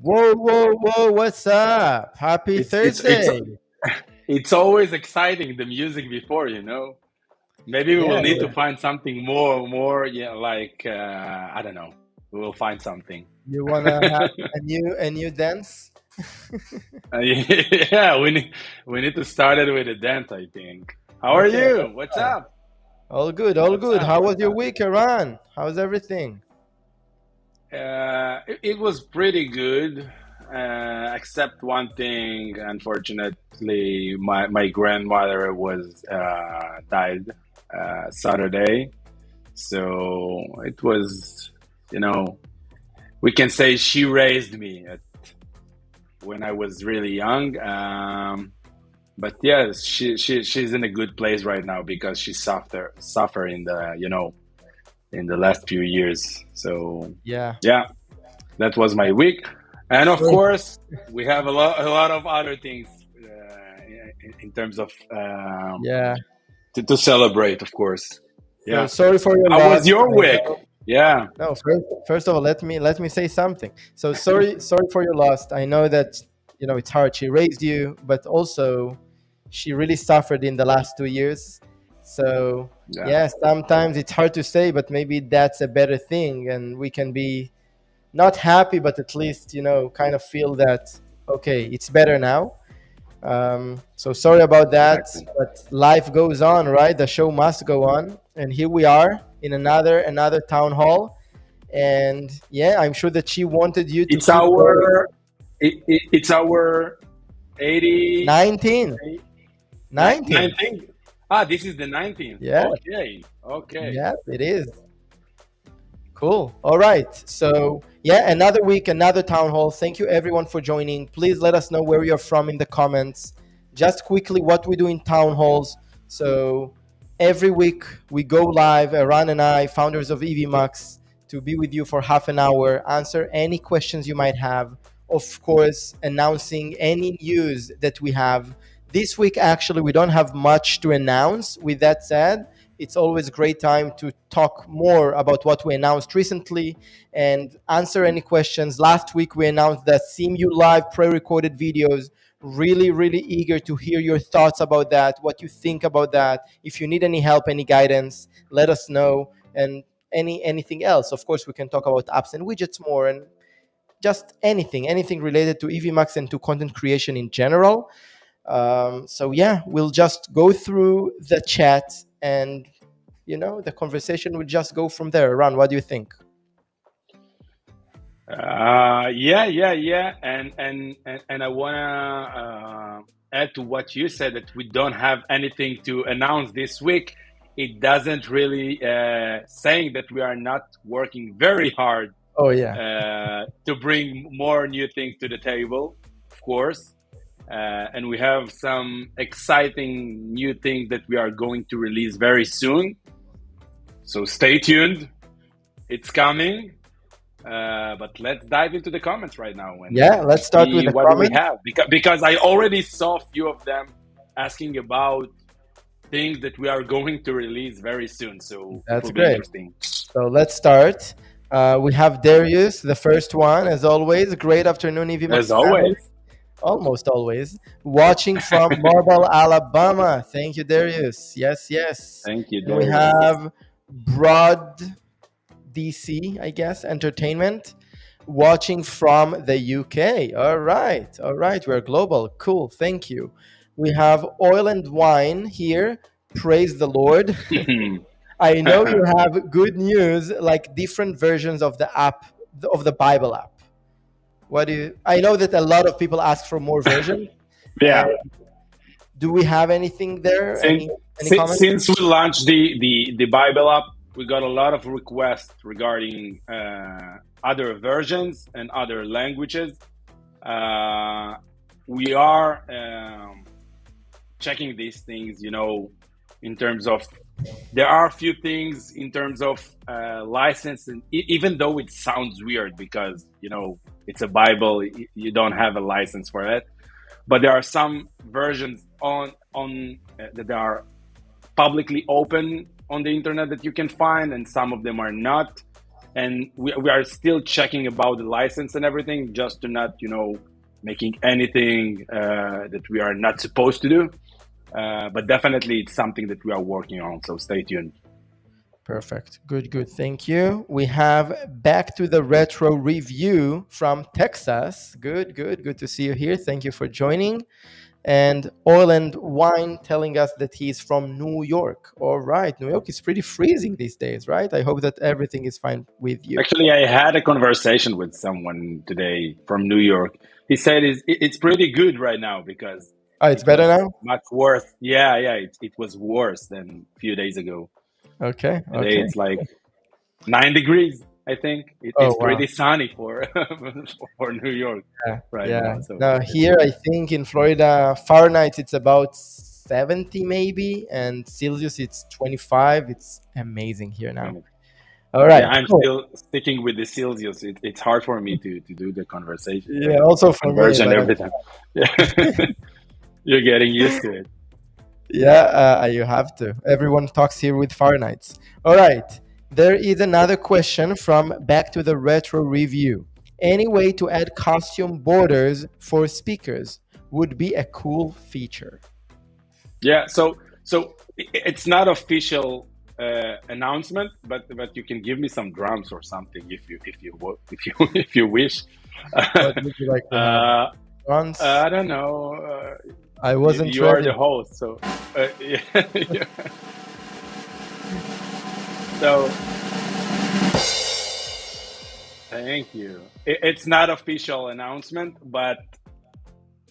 Whoa, whoa, whoa, what's up? Happy It's Thursday. it's always exciting the music before, you know. Maybe we Yeah, will need to find something more, yeah, like I don't know. We will find something. you wanna have a new dance? Yeah, we need to start it with a dance, I think. How are Okay, you? let's What's try. up? All good, all What's good. up? How was What's your up? week, Iran? How's everything? It was pretty good, except one thing. Unfortunately, my grandmother was died Saturday. So it was, you know, we can say she raised me when I was really young. But yes, she's in a good place right now because she suffer in the in the last few years. So Yeah. yeah, that was my week, and of So, course we have a lot of other things in terms of yeah. to celebrate, of course. So Yeah, sorry for your how was loss. your I week? know. Yeah. No, first of all, let me say something. So sorry for your loss. I know that it's hard. She raised you, but also she really suffered in the last 2 years. So Yeah. yeah, sometimes it's hard to say, but maybe that's a better thing, and we can be not happy, but at least kind of feel that okay, it's better now. So sorry about that, Exactly. but life goes on, right? The show must go on, and here we are in another town hall. And yeah, I'm sure that she wanted you to It's keep going. it's our 80 19, 19. 19th. Ah, this is the 19th. Yeah, Okay. Okay. yeah, it is. Cool. All right. So, yeah, another week, another town hall. Thank you, everyone, for joining. Please let us know where you're from in the comments. Just quickly, what we do in town halls. So, every week we go live, Aran and I, founders of Evmux, to be with you for half an hour, answer any questions you might have. Of course, announcing any news that we have This week, actually, we don't have much to announce. With that said, it's always a great time to talk more about what we announced recently and answer any questions. Last week, we announced the CMU Live pre recorded videos. Really, really eager to hear your thoughts about that, what you think about that. If you need any help, any guidance, let us know. And anything else. Of course, we can talk about apps and widgets more and just anything related to Evmux and to content creation in general. So yeah, we'll just go through the chat and the conversation will just go from there. Ran, what do you think? Yeah. And I wanna add to what you said, that we don't have anything to announce this week. It doesn't really saying that we are not working very hard. Oh yeah. To bring more new things to the table, of course. And we have some exciting new things that we are going to release very soon. So stay tuned. It's coming. But let's dive into the comments right now. And let's start with the what comments. do we have? Because I already saw a few of them asking about things that we are going to release very soon. So that's it will great. be interesting. So let's start. We have Darius, the first one, as always. Great afternoon, Evmux. As always. Almost always. Watching from Marble, Alabama. Thank you, Darius. Yes. Thank you, Darius. We have Broad DC, I guess, Entertainment. Watching from the UK. All right. We're global. Cool. Thank you. We have Oil and Wine here. Praise the Lord. I know you have good news, like different versions of the app, of the Bible app. I know that a lot of people ask for more versions. Yeah. Do we have anything there? Any comments? Since we launched the Bible app, we got a lot of requests regarding other versions and other languages. We are checking these things, in terms of, there are a few things in terms of license, and even though it sounds weird because it's a Bible, you don't have a license for it, but there are some versions on that are publicly open on the internet that you can find, and some of them are not, and we are still checking about the license and everything, just to not making anything that we are not supposed to do. But definitely it's something that we are working on, so stay tuned. Perfect. Good. Thank you. We have Back to the Retro Review from Texas. Good to see you here. Thank you for joining. And Oil and Wine telling us that he's from New York. All right. New York is pretty freezing these days, right? I hope that everything is fine with you. Actually, I had a conversation with someone today from New York. He said it's pretty good right now because it's better now? Much worse. Yeah. It was worse than a few days ago. Okay. Today it's like 9 degrees, I think. It's pretty sunny for New York right now. So. Now here, I think in Florida, Fahrenheit, it's about 70 maybe, and Celsius, it's 25. It's amazing here now. All right. Yeah, I'm still sticking with the Celsius. It's hard for me to do the conversation. Yeah, also for conversion me. Every time. Yeah. You're getting used to it. Yeah, you have to. Everyone talks here with Fahrenheit. All right. There is another question from Back to the Retro Review. Any way to add costume borders for speakers would be a cool feature. Yeah, so it's not official announcement, but you can give me some drums or something if you wish. What would you like to have? Drums? I don't know. I wasn't You ready. are the host, so yeah. So thank you. It's not official announcement, but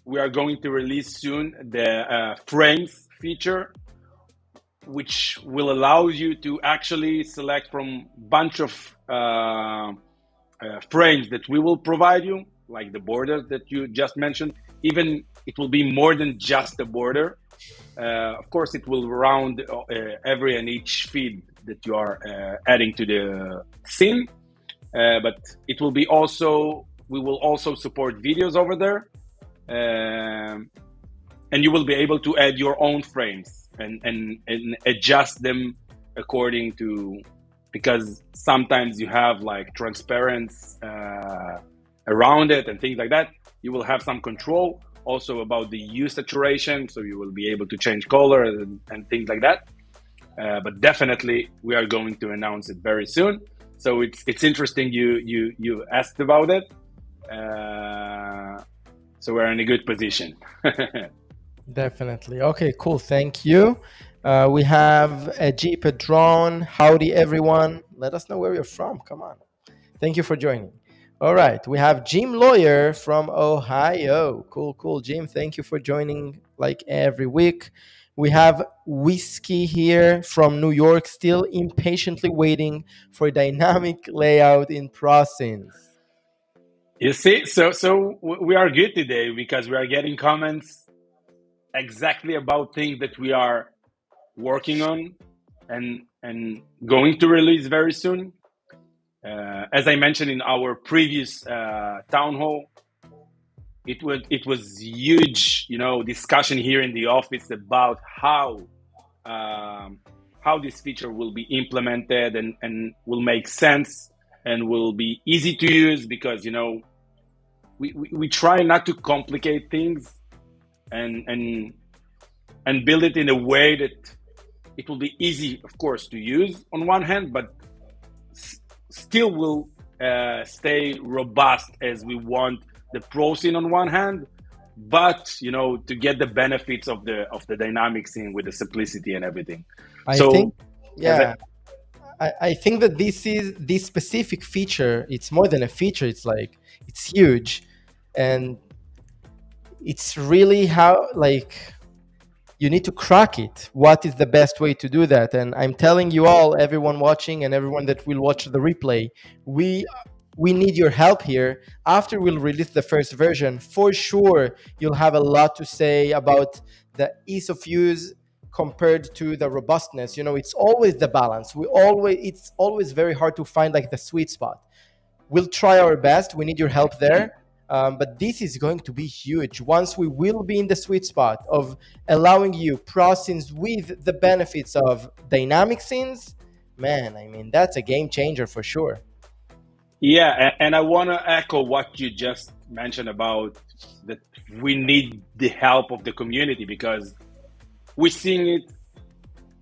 we are going to release soon the frames feature, which will allow you to actually select from bunch of frames that we will provide you, like the borders that you just mentioned. Even it will be more than just a border. Of course, it will round every and each feed that you are adding to the scene. But it will be we will also support videos over there. and you will be able to add your own frames and adjust them according to, because sometimes you have like transparency around it and things like that. You will have some control also about the hue saturation, so you will be able to change color and things like that. But definitely we are going to announce it very soon. So it's interesting you asked about it. So we're in a good position. Definitely. Okay, cool. Thank you. We have a Jeep, a drone. Howdy, everyone. Let us know where you're from. Come on. Thank you for joining. All right. We have Jim Lawyer from Ohio. Cool, cool. Jim, thank you for joining like every week. We have Whiskey here from New York, still impatiently waiting for dynamic layout in ProScenes. You see, so we are good today because we are getting comments exactly about things that we are working on and going to release very soon. As I mentioned in our previous town hall, it was huge, discussion here in the office about how this feature will be implemented and will make sense and will be easy to use, because we try not to complicate things and build it in a way that it will be easy, of course, to use on one hand, but still will stay robust as we want the pro scene on one hand, but to get the benefits of the dynamic scene with the simplicity and everything. I So think, as yeah, I think that this specific feature, it's more than a feature, it's huge. And it's really how, like, you need to crack it. What is the best way to do that? And I'm telling you all, everyone watching and everyone that will watch the replay, we need your help here. After we'll release the first version, for sure you'll have a lot to say about the ease of use compared to the robustness. It's always the balance. It's always very hard to find like the sweet spot. We'll try our best. We need your help there. But this is going to be huge. Once we will be in the sweet spot of allowing you pro scenes with the benefits of dynamic scenes, man, I mean, that's a game changer for sure. Yeah, and I want to echo what you just mentioned about that we need the help of the community, because we're seeing it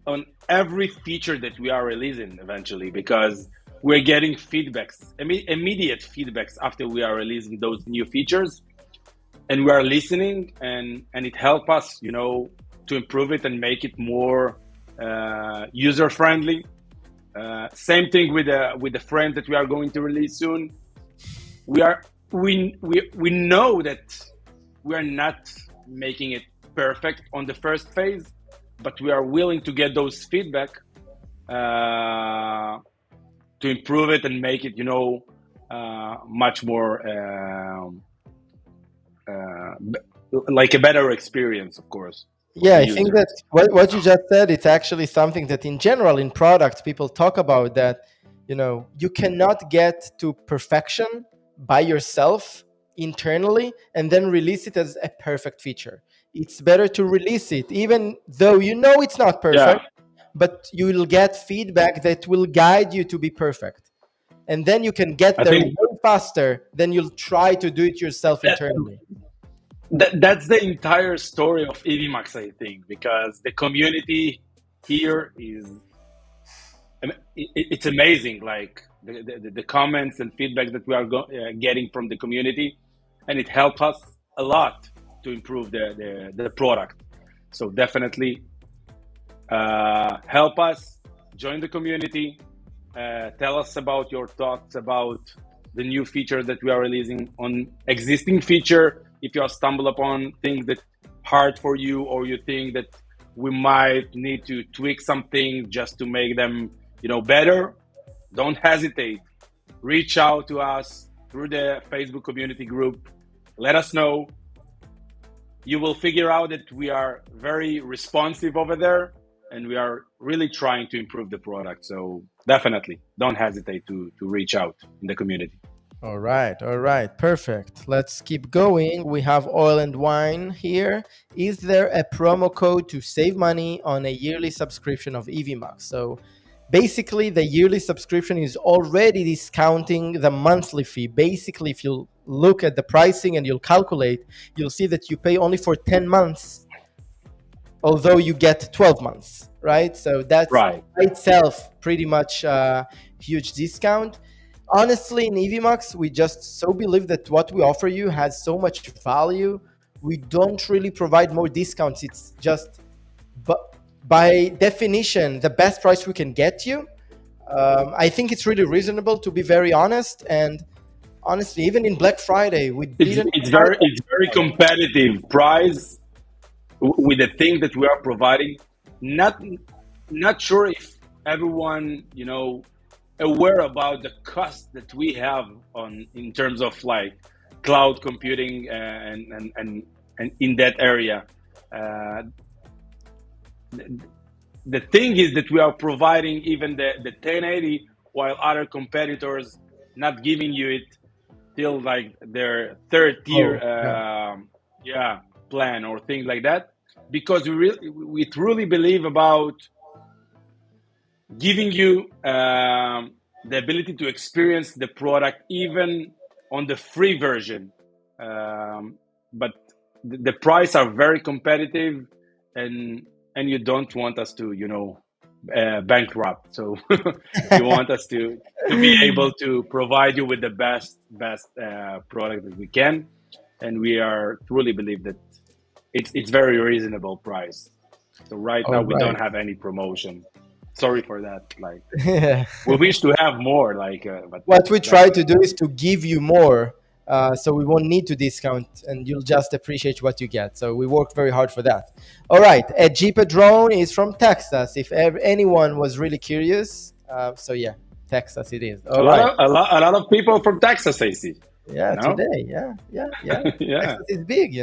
on every feature that we are releasing eventually, because we're getting feedbacks, immediate feedbacks after we are releasing those new features, and we are listening, and it helps us, to improve it and make it more user friendly. Same thing with the frame that we are going to release soon. We know that we are not making it perfect on the first phase, but we are willing to get those feedback to improve it and make it, much more like a better experience, of course. Yeah, I think that what you just said, it's actually something that in general in products people talk about, that you cannot get to perfection by yourself internally and then release it as a perfect feature. It's better to release it even though it's not perfect, but you will get feedback that will guide you to be perfect, and then you can get I there think way faster than you'll try to do it yourself internally. that's the entire story of Evmux, I think, because the community here it's amazing. Like the comments and feedback that we are getting from the community, and it helps us a lot to improve the product. So definitely help us, join the community, tell us about your thoughts about the new feature that we are releasing, on existing feature. If you stumble upon things that hard for you, or you think that we might need to tweak something just to make them better, don't hesitate. Reach out to us through the Facebook community group. Let us know. You will figure out that we are very responsive over there, and we are really trying to improve the product. So definitely don't hesitate to reach out in the community. All right, perfect. Let's keep going. We have oil and wine here. Is there a promo code to save money on a yearly subscription of Evmux? So basically, the yearly subscription is already discounting the monthly fee. Basically, if you look at the pricing and you'll calculate, you'll see that you pay only for 10 months, although you get 12 months, right? So that's Right. by itself pretty much a huge discount. Honestly, in Evmux, we just so believe that what we offer you has so much value. We don't really provide more discounts. It's just, but by definition, the best price we can get you. I think it's really reasonable, to be very honest. And honestly, even in Black Friday, we didn't. It's very competitive price with the thing that we are providing. Not sure if everyone, aware about the cost that we have on in terms of like cloud computing and in that area. The thing is that we are providing even the 1080, while other competitors not giving you it till like their third tier plan or things like that, because we truly believe about giving you the ability to experience the product even on the free version. But the price are very competitive, and you don't want us to bankrupt. So you want us to be able to provide you with the best product that we can, and we are truly believe that it's very reasonable price. So right now we don't have any promotion. Sorry for that. Like, we wish to have more. Like, but what we try to do is to give you more, so we won't need to discount, and you'll just appreciate what you get. So we work very hard for that. All right, a Jeep drone is from Texas. If anyone was really curious, so yeah, Texas it is. A lot of people from Texas, I see. Yeah, today. Yeah. Yeah. Texas is big.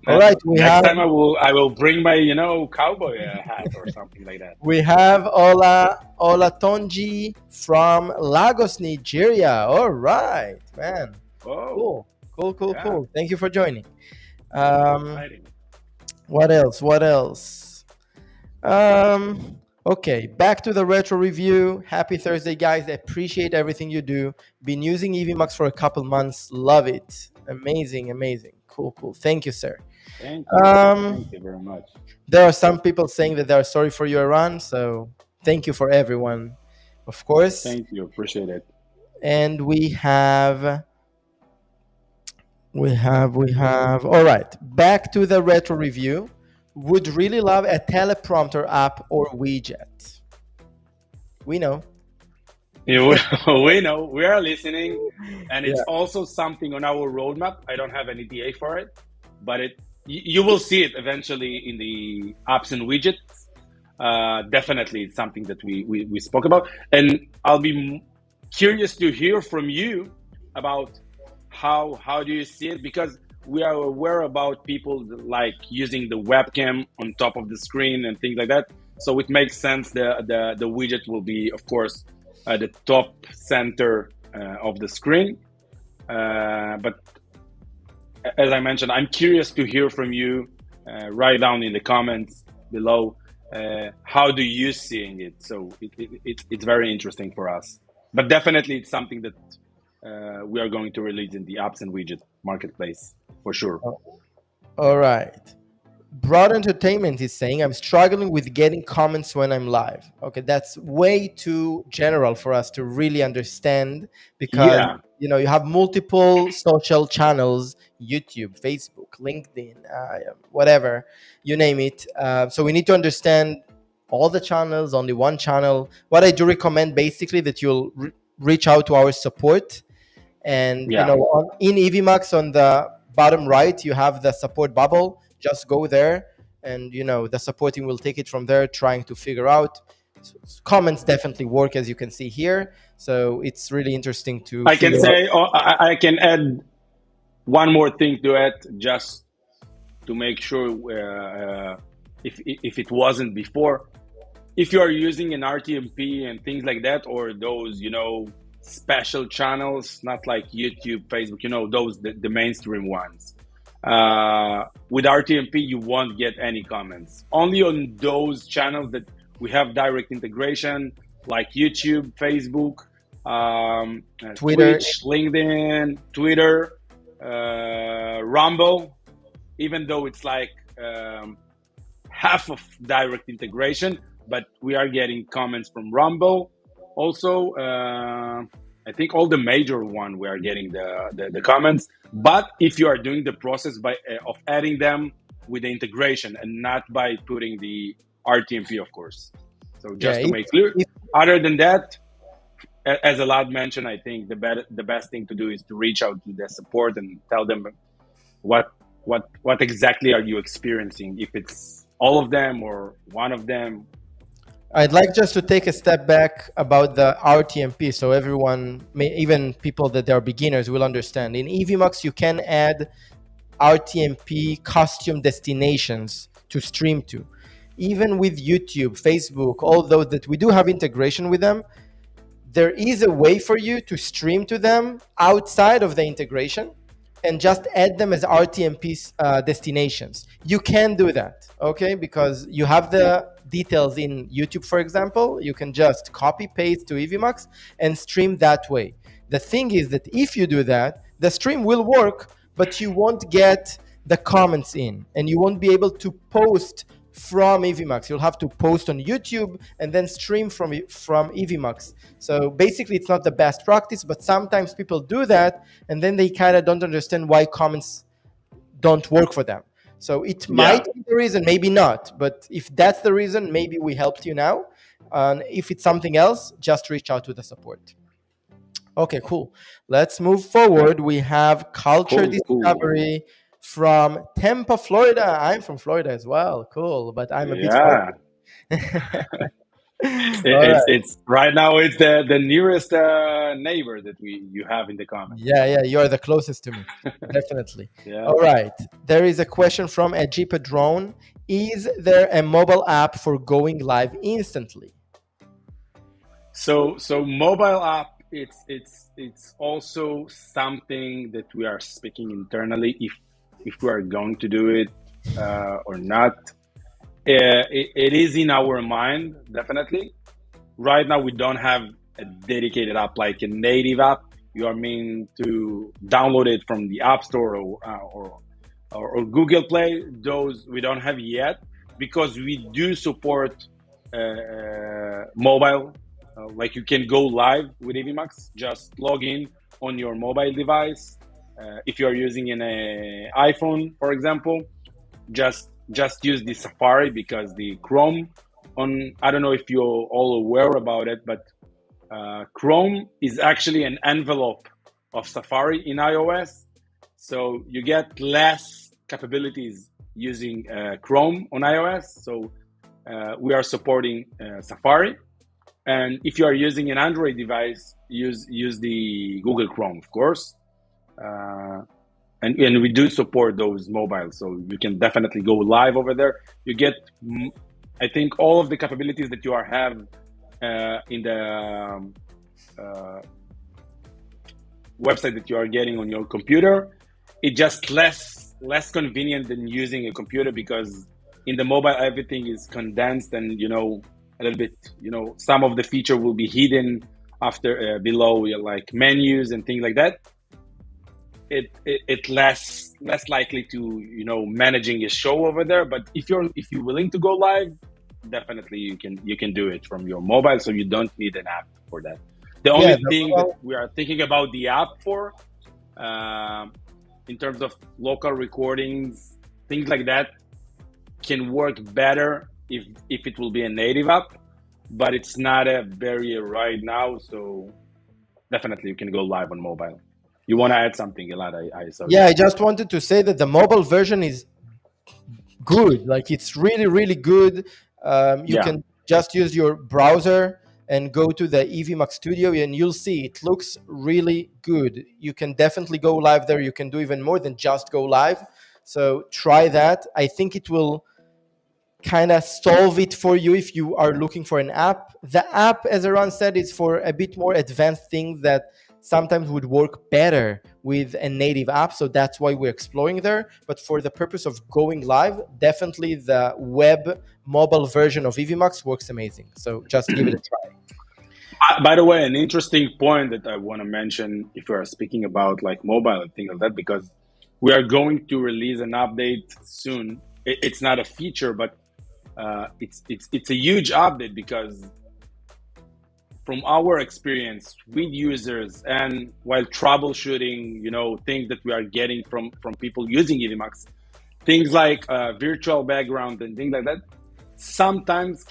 All right, next time I will bring my cowboy hat or something like that. We have Olatonji from Lagos, Nigeria. All right, man. Oh, Cool. Thank you for joining. Exciting. What else? Okay, back to the retro review. Happy Thursday, guys. I appreciate everything you do. Been using Evmux for a couple months. Love it. Amazing. Cool. Thank you, sir. Thank you very much. There are some people saying that they are sorry for your run, so thank you for everyone, of course. Thank you, appreciate it. And we have. All right, back to the retro review. Would really love a teleprompter app or widget. We know. We know, we are listening, and it's also something on our roadmap. I don't have any DA for it, but you will see it eventually in the apps and widgets. Definitely, it's something that we spoke about, and I'll be curious to hear from you about how do you see it, because we are aware about people like using the webcam on top of the screen and things like that. So it makes sense. The widget will be, of course, the top center of the screen. But as I mentioned, I'm curious to hear from you. Write down in the comments below how do you seeing it. So it's very interesting for us. But definitely, it's something that we are going to release in the apps and widget marketplace for sure. All right. Broad Entertainment is saying, I'm struggling with getting comments when I'm live. Okay, that's way too general for us to really understand, because you have multiple social channels, YouTube, Facebook, LinkedIn, whatever, you name it. So we need to understand all the channels, only one channel. What I do recommend basically that you'll reach out to our support, and in Evmux on the bottom right, you have the support bubble. Just go there, and the supporting will take it from there, trying to figure out. Comments definitely work, as you can see here. So it's really interesting to. I can add one more thing to it, just to make sure if it wasn't before. If you are using an RTMP and things like that, or those special channels, not like YouTube, Facebook, those the mainstream ones. With RTMP, you won't get any comments. Only on those channels that we have direct integration, like YouTube, Facebook, Twitter. Twitch, LinkedIn, Twitter, Rumble. Even though it's like half of direct integration, but we are getting comments from Rumble. Also, I think all the major one we are getting the comments. But if you are doing the process of adding them with the integration and not by putting the RTMP, of course. So Yeah, just to make clear. if Other than that, as Alad mentioned, I think the best thing to do is to reach out to the support and tell them what what exactly are you experiencing, if it's all of them or one of them. I'd like just to take a step back about the RTMP so everyone, even people that are beginners, will understand. In Evmux, you can add RTMP custom destinations to stream to. Even with YouTube, Facebook, all those that we do have integration with them, there is a way for you to stream to them outside of the integration and just add them as RTMP destinations. You can do that, okay? Because you have the details in YouTube, for example. You can just copy paste to Evmux and stream that way. The thing is that if you do that, the stream will work, but you won't get the comments in and you won't be able to post from Evmux. You'll have to post on YouTube and then stream from Evmux. So basically, it's not the best practice, but sometimes people do that, and then they kind of don't understand why comments don't work for them. So it Yeah, might be the reason, maybe not. But if that's the reason, maybe we helped you now. And if it's something else, just reach out to the support. Okay, cool. Let's move forward. We have culture cool. discovery from Tampa, Florida. I'm from Florida as well. Cool, but I'm a bit far. Yeah, All right. it's right now it's the nearest neighbor that we you have in the comments. Yeah, you're the closest to me. Definitely. Yeah. All right. There is a question from Ajipa Drone. Is there a mobile app for going live instantly? So mobile app, it's also something that we are speaking internally if we are going to do it or not. It is in our mind, definitely. Right now, we don't have a dedicated app like a native app. You are meant to download it from the App Store or Google Play. Those we don't have yet because we do support mobile. Like you can go live with Evmux. Just log in on your mobile device. If you are using an iPhone, for example, just use the Safari because the Chrome on, I don't know if you're all aware about it, but Chrome is actually an envelope of Safari in iOS. So you get less capabilities using Chrome on iOS. So we are supporting Safari. And if you are using an Android device, use the Google Chrome, of course. And we do support those mobiles, so you can definitely go live over there. You get, I think, all of the capabilities that you have in the website that you are getting on your computer. It's just less convenient than using a computer because in the mobile everything is condensed and a little bit some of the feature will be hidden below like menus and things like that. It less likely to managing a show over there. But if you're willing to go live, definitely you can do it from your mobile, so you don't need an app for that. The Yeah, only the thing that mobile. we are thinking about the app for, in terms of local recordings, things like that, can work better if it will be a native app, but it's not a barrier right now. So definitely you can go live on mobile. You want to add something, Elad? I saw you. Yeah, I just wanted to say that the mobile version is good. Like it's really, really good. You Yeah. can just use your browser and go to the Evmux Studio, and you'll see it looks really good. You can definitely go live there. You can do even more than just go live. So try that. I think it will kind of solve it for you if you are looking for an app. The app, as Eran said, is for a bit more advanced things that sometimes would work better with a native app. So that's why we're exploring there. But for the purpose of going live, definitely the web mobile version of Evmux works amazing. So just give it a try. By the way, an interesting point that I want to mention if we are speaking about like mobile and things like that, because we are going to release an update soon. It's not a feature, but it's a huge update because from our experience with users and while troubleshooting, things that we are getting from people using Evmux, things like virtual background and things like that, sometimes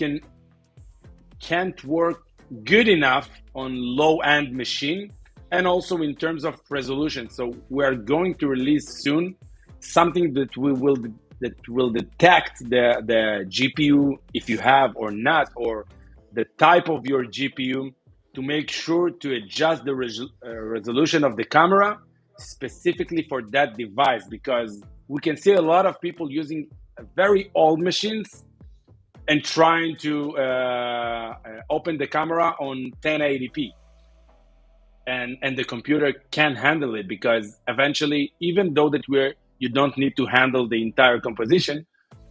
can't work good enough on low-end machine, and also in terms of resolution. So we are going to release soon something that will detect the GPU if you have or not, or the type of your GPU, to make sure to adjust the resolution of the camera specifically for that device, because we can see a lot of people using very old machines and trying to open the camera on 1080p. And the computer can't handle it, because eventually, even though you don't need to handle the entire composition,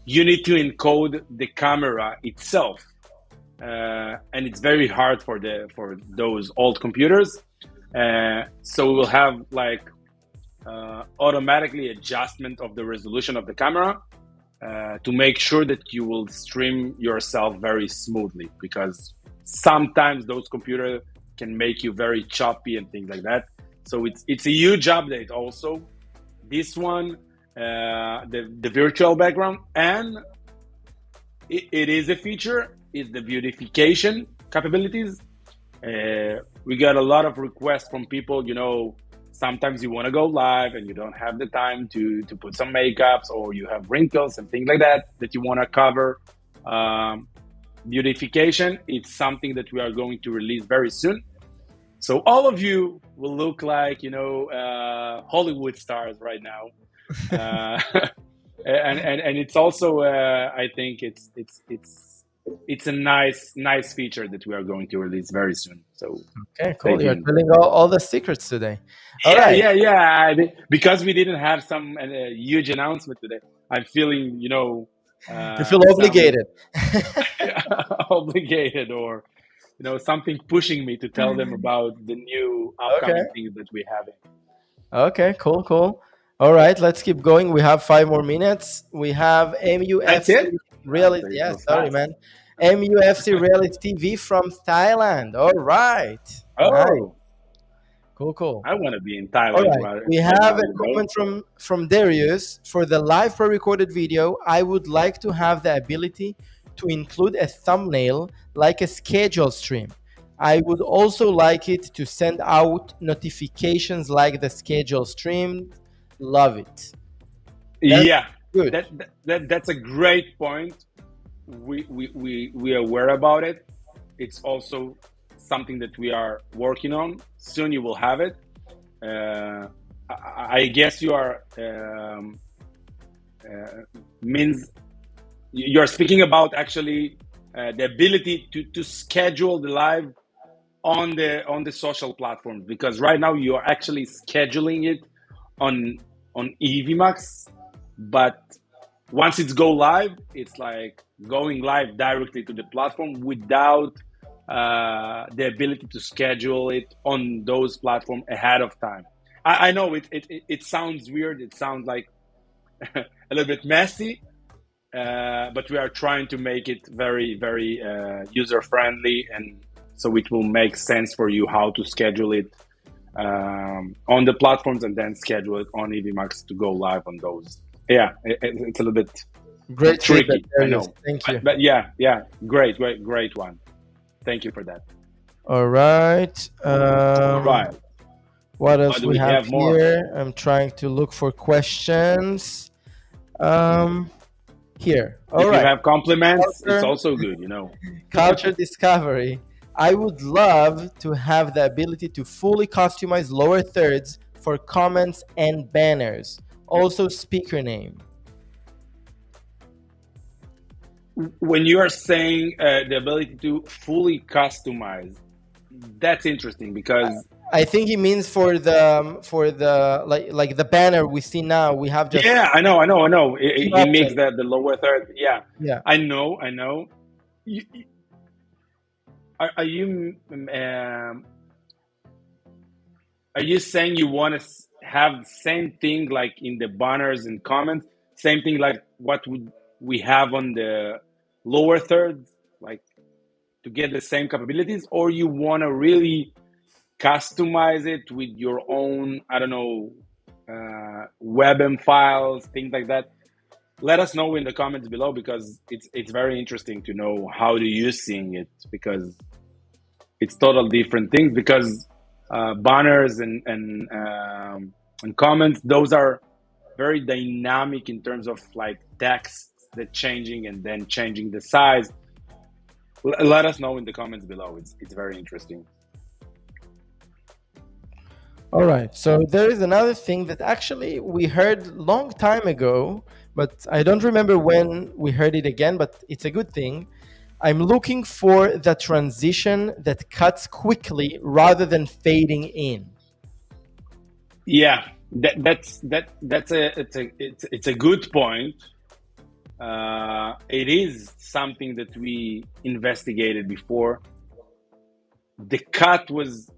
you need to encode the camera itself. And it's very hard for those old computers. So we'll have like automatically adjustment of the resolution of the camera to make sure that you will stream yourself very smoothly, because sometimes those computers can make you very choppy and things like that. So it's a huge update also. This one, the virtual background, and it is a feature, is the beautification capabilities. We got a lot of requests from people, sometimes you want to go live and you don't have the time to put some makeups, or you have wrinkles and things like that you want to cover. Beautification, it's something that we are going to release very soon. So all of you will look like, Hollywood stars right now. And it's also, I think it's a nice feature that we are going to release very soon. So okay, cool. You're telling all the secrets today. All right. Yeah. Because we didn't have some huge announcement today, I'm feeling, you feel obligated. Obligated, or something pushing me to tell them about the new upcoming things that we have. Okay, cool. All right, let's keep going. We have 5 more minutes. We have MUFC Reality. Yeah, sorry, man. MUFC Reality TV from Thailand. All right. Oh, nice. Cool. I want to be in Thailand. All right. We have a comment from Darius. For the live pre-recorded video, I would like to have the ability to include a thumbnail like a schedule stream. I would also like it to send out notifications like the schedule stream. Love it. That's good. That's a great point. We are aware about it. It's also something that we are working on. Soon you will have it. I guess you are means you're speaking about actually the ability to schedule the live on the social platforms, because right now you are actually scheduling it on Evmux, but once it's go live, it's like going live directly to the platform without the ability to schedule it on those platforms ahead of time. I know it sounds weird. It sounds like a little bit messy, but we are trying to make it very, very user friendly, and so it will make sense for you how to schedule it on the platforms and then schedule it on Evmux to go live on those. Yeah, it's a little bit great, tricky. I know. Thank you. But yeah, great one. Thank you for that. All right. Right. What else we have here? I'm trying to look for questions. Here. All right. If you have compliments, it's also good, Culture discovery. I would love to have the ability to fully customize lower thirds for comments and banners. Also speaker name. when you are saying the ability to fully customize, that's interesting because I think he means for the like the banner we see now. We have just yeah, I know. two He makes options. that the lower third. Yeah, Yeah. I know. Are you are you saying you want to have the same thing like in the banners and comments, same thing like what we have on the lower third, like to get the same capabilities, or you want to really customize it with your own, I don't know, web files, things like that? Let us know in the comments below because it's very interesting to know how do you seeing it because it's total different things because banners and comments, those are very dynamic in terms of like text that changing and then changing the size. Let us know in the comments below. It's very interesting. All right. So there is another thing that actually we heard long time ago, but I don't remember when we heard it again, but it's a good thing. I'm looking for the transition that cuts quickly rather than fading in. Yeah, that's a good point. It is something that we investigated before. The cut was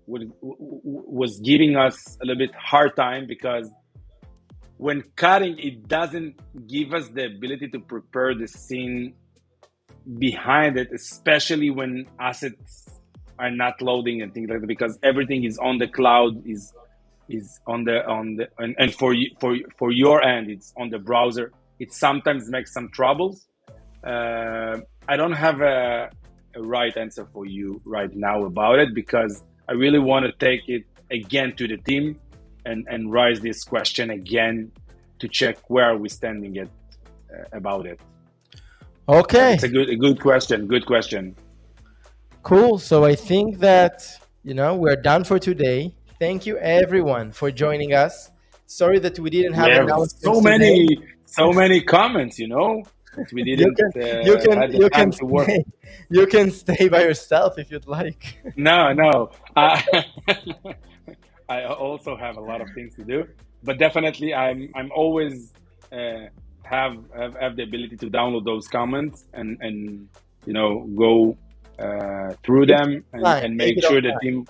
giving us a little bit hard time because when cutting, it doesn't give us the ability to prepare the scene behind it, especially when assets are not loading and things like that, because everything is on the cloud, is on the and for your end, it's on the browser. It sometimes makes some troubles. I don't have a right answer for you right now about it because I really want to take it again to the team and raise this question again to check where are we standing at about it. But it's Okay. a good question. Good question. Cool. So I think that, we're done for today. Thank you everyone for joining us. Sorry that we didn't We have have announcements today. so many comments, that we You didn't can you can had the you can time to work. stay you can stay by yourself if you'd like. No, no. I also have a lot of things to do, but definitely I'm always have the ability to download those comments and go through Take it them offline. and Take make it sure the offline. team.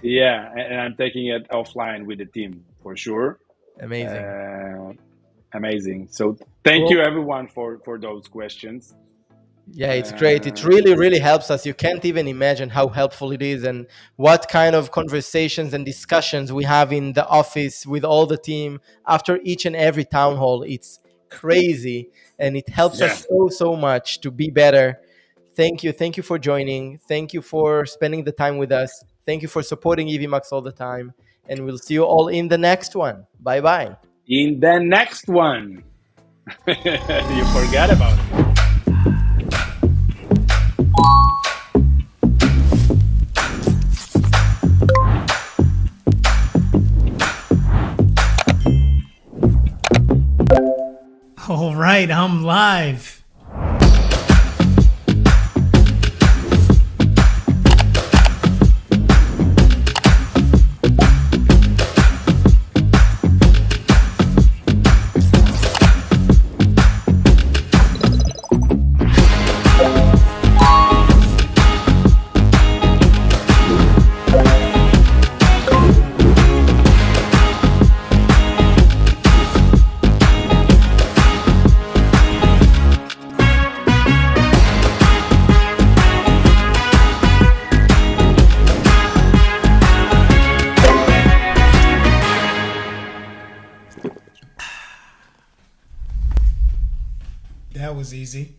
Yeah, and I'm taking it offline with the team for sure. Amazing. Uh, Amazing. So thank Cool. you everyone for those questions. Yeah, it's great. It Uh, really, really helps us. You can't even imagine how helpful it is and what kind of conversations and discussions we have in the office with all the team after each and every town hall. It's crazy and it helps yeah. us so, so much to be better. Thank you. Thank you for joining. Thank you for spending the time with us. Thank you for supporting Evmux all the time. And we'll see you all in the next one. Bye bye. In the next one, you forgot about me. All right, I'm live. That was easy.